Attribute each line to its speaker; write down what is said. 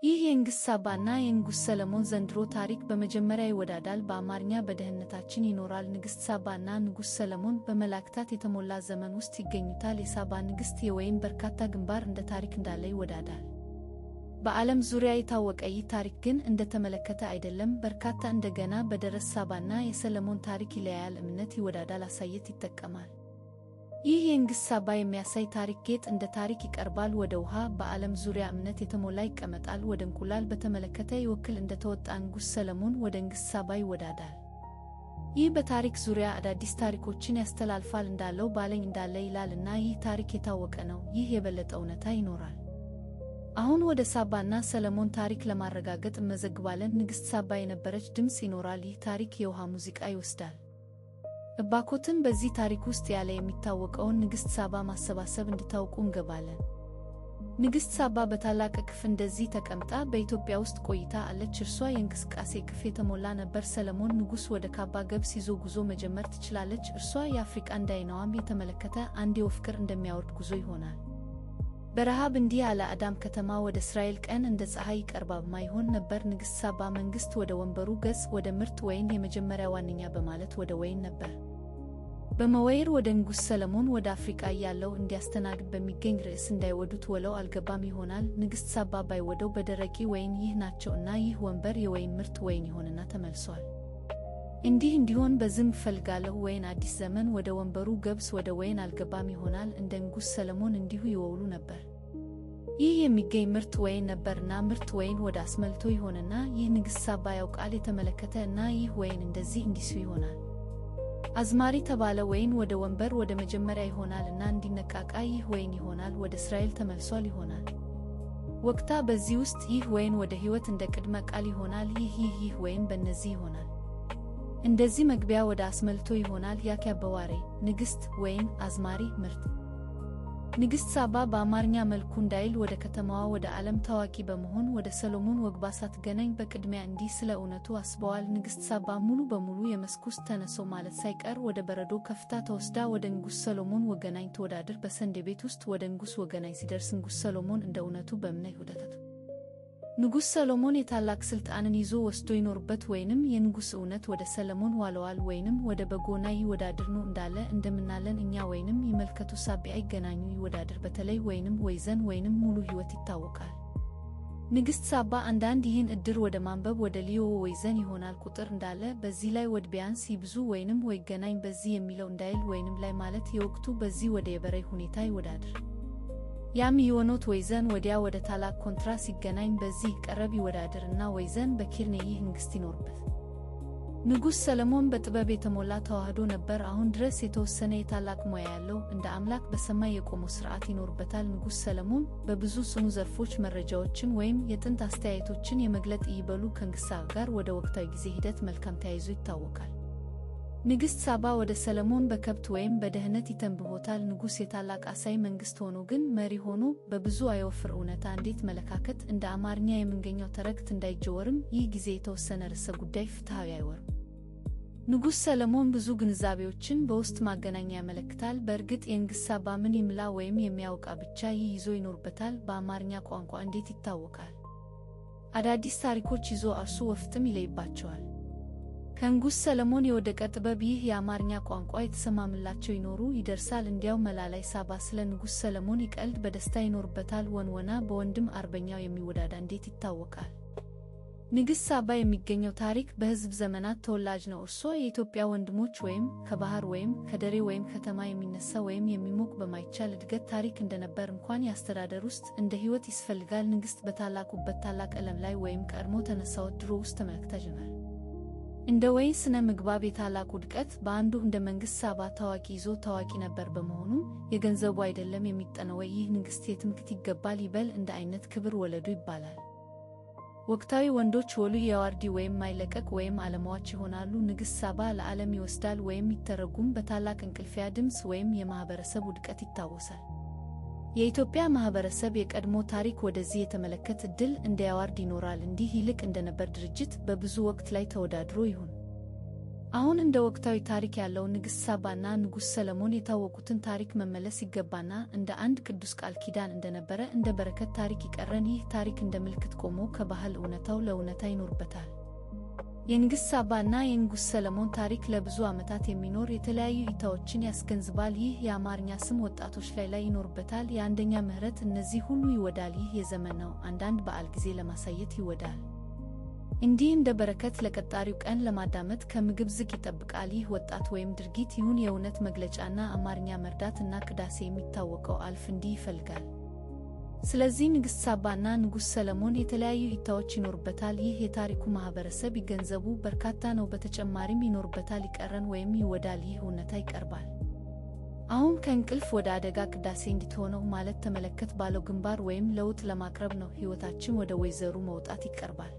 Speaker 1: ይህ የንጉሥ ሳባና የንጉሥ ሰለሞን ዘንድሮ ታሪክ በመጀመሪያ ይወዳዳል። በአማርኛ በደህንነታችን ይኖራል። ንግሥት ሳባና ንጉሥ ሰለሞን በመላእክታት የተሞላ ዘመን ውስጥ ይገኙታል። የሳባ ንግሥት የወይን በርካታ ግንባር እንደ ታሪክ እንዳለ ይወዳዳል። በዓለም ዙሪያ የታወቀ ይህ ታሪክ ግን እንደተመለከተ አይደለም። በርካታ እንደገና በደረስ ሳባና የሰለሞን ታሪክ ይለያል። እምነት ይወዳዳል፣ አሳየት ይጠቀማል። ይህ የንግሥት ሳባ የሚያሳይ ታሪክ ጌጥ እንደ ታሪክ ይቀርባል። ወደ ውሃ በዓለም ዙሪያ እምነት የተሞላ ይቀመጣል። ወደ እንቁላል በተመለከተ ይወክል እንደተወጣ ንጉሥ ሰለሞን ወደ ንግሥት ሳባ ይወዳዳል። ይህ በታሪክ ዙሪያ አዳዲስ ታሪኮችን ያስተላልፋል። እንዳለው ባለኝ እንዳለ ይላል እና ይህ ታሪክ የታወቀ ነው። ይህ የበለጠ እውነታ ይኖራል። አሁን ወደ ሳባና ሰለሞን ታሪክ ለማረጋገጥ እንመዘግባለን። ንግሥት ሳባ የነበረች ድምፅ ይኖራል። ይህ ታሪክ የውሃ ሙዚቃ ይወስዳል። እባኮትን በዚህ ታሪክ ውስጥ ያለ የሚታወቀውን ንግሥት ሳባ ማሰባሰብ እንድታውቁ እንገባለን። ንግሥት ሳባ በታላቅ እቅፍ እንደዚህ ተቀምጣ በኢትዮጵያ ውስጥ ቆይታ አለች። እርሷ የእንቅስቃሴ እቅፍ የተሞላ ነበር። ሰለሞን ንጉሥ ወደ ካባ ገብስ ይዞ ጉዞ መጀመር ትችላለች። እርሷ የአፍሪቃ እንዳይናዋም የተመለከተ አንድ የወፍቅር እንደሚያወርድ ጉዞ ይሆናል። በረሃብ እንዲህ ያለ አዳም ከተማ ወደ እስራኤል ቀን እንደ ፀሐይ ይቀርባማ ይሆን ነበር። ንግሥት ሳባ መንግሥት ወደ ወንበሩ ገጽ ወደ ምርት ወይን የመጀመሪያ ዋነኛ በማለት ወደ ወይን ነበር በመወይር ወደ ንጉሥ ሰለሞን ወደ አፍሪቃ ያለው እንዲያስተናግድ በሚገኝ ርዕስ እንዳይወዱት ወለው አልገባም ይሆናል። ንግሥት ሳባ ባይወደው በደረቂ ወይን ይህ ናቸው እና ይህ ወንበር የወይን ምርት ወይን ይሆንና ተመልሷል። እንዲህ እንዲሆን በዝም እፈልጋለሁ ወይን አዲስ ዘመን ወደ ወንበሩ ገብስ ወደ ወይን አልገባም ይሆናል። እንደ ንጉሥ ሰለሞን እንዲሁ ይወውሉ ነበር። ይህ የሚገኝ ምርት ወይን ነበርና ምርት ወይን ወደ አስመልቶ ይሆንና ይህ ንግሥት ሳባ ያውቃል የተመለከተ እና ይህ ወይን እንደዚህ እንዲሱ ይሆናል። አዝማሪ ተባለ ወይን ወደ ወንበር ወደ መጀመሪያ ይሆናል እና እንዲነቃቃ ይህ ወይን ይሆናል። ወደ እስራኤል ተመልሷል ይሆናል። ወቅታ በዚህ ውስጥ ይህ ወይን ወደ ሕይወት እንደ ቅድመ ቃል ይሆናል። ይህ ወይን በእነዚህ ይሆናል። እንደዚህ መግቢያ ወደ አስመልቶ ይሆናል። ያኪያበዋሬ ንግሥት ወይን አዝማሪ ምርት ንግሥት ሳባ በአማርኛ መልኩ እንዳይል ወደ ከተማዋ ወደ ዓለም ታዋቂ በመሆን ወደ ሰሎሞን ወግባ ሳትገናኝ በቅድሚያ እንዲህ ስለ እውነቱ አስበዋል። ንግሥት ሳባ ሙሉ በሙሉ የመስክ ውስጥ ተነሶ ማለት ሳይቀር ወደ በረዶ ከፍታ ተወስዳ ወደ ንጉሥ ሰሎሞን ወገናኝ ተወዳድር በሰንዴ ቤት ውስጥ ወደ ንጉሥ ወገናኝ ሲደርስ ንጉሥ ሰሎሞን እንደ እውነቱ በእምነት ይሁደተቱ ንጉሥ ሰሎሞን የታላቅ ሥልጣንን ይዞ ወስዶ ይኖርበት ወይንም የንጉሥ እውነት ወደ ሰሎሞን ዋለዋል ወይንም ወደ በጎና ይወዳድር ነው እንዳለ እንደምናለን እኛ ወይንም ይመልከቱ ሳቢያ ይገናኙ ይወዳድር በተለይ ወይንም ወይዘን ወይንም ሙሉ ሕይወት ይታወቃል። ንግሥት ሳባ አንዳንድ ይህን እድር ወደ ማንበብ ወደ ሊዮ ወይዘን ይሆናል ቁጥር እንዳለ በዚህ ላይ ወድ ቢያንስ ይብዙ ወይንም ወይ ገናኝ በዚህ የሚለው እንዳይል ወይንም ላይ ማለት የወቅቱ በዚህ ወደ የበረይ ሁኔታ ይወዳድር ያም ይሆኖት ወይዘን ወዲያ ወደ ታላቅ ኮንትራ ሲገናኝ በዚህ ቀረብ ይወዳደር እና ወይዘን በኪርኔ ይህ ንግሥት ይኖርበት። ንጉሥ ሰለሞን በጥበብ የተሞላ ተዋህዶ ነበር። አሁን ድረስ የተወሰነ የታላቅ ሙያ ያለው እንደ አምላክ በሰማይ የቆመው ሥርዓት ይኖርበታል። ንጉሥ ሰለሞን በብዙ ጽኑ ዘርፎች መረጃዎችን ወይም የጥንት አስተያየቶችን የመግለጥ ይበሉ ከንግሥት ጋር ወደ ወቅታዊ ጊዜ ሂደት መልካም ተያይዞ ይታወቃል። ንግሥት ሳባ ወደ ሰለሞን በከብት ወይም በደህነት ይተንብሆታል። ንጉሥ የታላቅ አሳይ መንግሥት ሆኖ ግን መሪ ሆኖ በብዙ አይወፍር እውነታ እንዴት መለካከት እንደ አማርኛ የምንገኘው ተረክት እንዳይጀወርም ይህ ጊዜ የተወሰነ ርዕሰ ጉዳይ ፍትሐዊ አይወርም። ንጉሥ ሰለሞን ብዙ ግንዛቤዎችን በውስጥ ማገናኛ ያመለክታል። በእርግጥ የንግሥት ሳባ ምን ይምላ ወይም የሚያውቃ ብቻ ይህ ይዞ ይኖርበታል። በአማርኛ ቋንቋ እንዴት ይታወቃል? አዳዲስ ታሪኮች ይዞ አርሱ ወፍጥም ይለይባቸዋል። ከንጉሥ ሰለሞን የወደቀ ጥበብ ይህ የአማርኛ ቋንቋ የተሰማምላቸው ይኖሩ ይደርሳል። እንዲያው መላላይ ሳባ ስለ ንጉሥ ሰለሞን ይቀልድ በደስታ ይኖርበታል። ወንወና በወንድም አርበኛው የሚወዳዳ እንዴት ይታወቃል? ንግሥት ሳባ የሚገኘው ታሪክ በሕዝብ ዘመናት ተወላጅ ነው። እርሷ የኢትዮጵያ ወንድሞች ወይም ከባህር ወይም ከደሬ ወይም ከተማ የሚነሳ ወይም የሚሞቅ በማይቻል እድገት ታሪክ እንደነበር እንኳን የአስተዳደር ውስጥ እንደ ሕይወት ይስፈልጋል። ንግሥት በታላቁበት ታላቅ ዓለም ላይ ወይም ቀድሞ ተነሳወት ድሮ ውስጥ ተመልክታ ጀመር እንደ ወይን ስነ ምግባብ የታላቅ ውድቀት በአንዱ እንደ መንግሥት ሳባ ታዋቂ ይዞ ታዋቂ ነበር። በመሆኑ የገንዘቡ አይደለም የሚጠነው ይህ ንግሥት የትምክት ይገባል ይበል እንደ አይነት ክብር ወለዱ ይባላል። ወቅታዊ ወንዶች ወሉ የዋርዲ ወይም ማይለቀቅ ወይም ዓለማዋች ይሆናሉ። ንግሥት ሳባ ለዓለም ይወስዳል ወይም ይተረጉም በታላቅ እንቅልፊያ ድምፅ ወይም የማኅበረሰብ ውድቀት ይታወሳል። የኢትዮጵያ ማህበረሰብ የቀድሞ ታሪክ ወደዚህ የተመለከተ ዕድል እንደ ያዋርድ ይኖራል። እንዲህ ይልቅ እንደነበር ድርጅት በብዙ ወቅት ላይ ተወዳድሮ ይሁን አሁን እንደ ወቅታዊ ታሪክ ያለው ንግሥት ሳባና ንጉሥ ሰለሞን የታወቁትን ታሪክ መመለስ ይገባና እንደ አንድ ቅዱስ ቃል ኪዳን እንደነበረ እንደ በረከት ታሪክ ይቀረን። ይህ ታሪክ እንደ ምልክት ቆሞ ከባህል እውነታው ለእውነታ ይኖርበታል። የንግሥት ሳባና የንጉሥ ሰለሞን ታሪክ ለብዙ ዓመታት የሚኖር የተለያዩ እይታዎችን ያስገንዝባል። ይህ የአማርኛ ስም ወጣቶች ላይ ይኖርበታል። የአንደኛ ምህረት እነዚህ ሁሉ ይወዳል። ይህ የዘመን ነው። አንዳንድ በዓል ጊዜ ለማሳየት ይወዳል። እንዲህ እንደ በረከት ለቀጣሪው ቀን ለማዳመጥ ከምግብ ዝግ ይጠብቃል። ይህ ወጣት ወይም ድርጊት ይሁን የእውነት መግለጫና አማርኛ መርዳት እና ቅዳሴ የሚታወቀው አልፍ እንዲህ ይፈልጋል። ስለዚህ ንግሥት ሳባና ንጉሥ ሰለሞን የተለያዩ እይታዎች ይኖርበታል። ይህ የታሪኩ ማህበረሰብ ይገንዘቡ በርካታ ነው። በተጨማሪም ይኖርበታል፣ ይቀረን ወይም ይወዳል። ይህ እውነታ ይቀርባል። አሁን ከእንቅልፍ ወደ አደጋ ቅዳሴ እንድትሆነው ማለት ተመለከት ባለው ግንባር ወይም ለውጥ ለማቅረብ ነው። ሕይወታችን ወደ ወይዘሩ መውጣት ይቀርባል።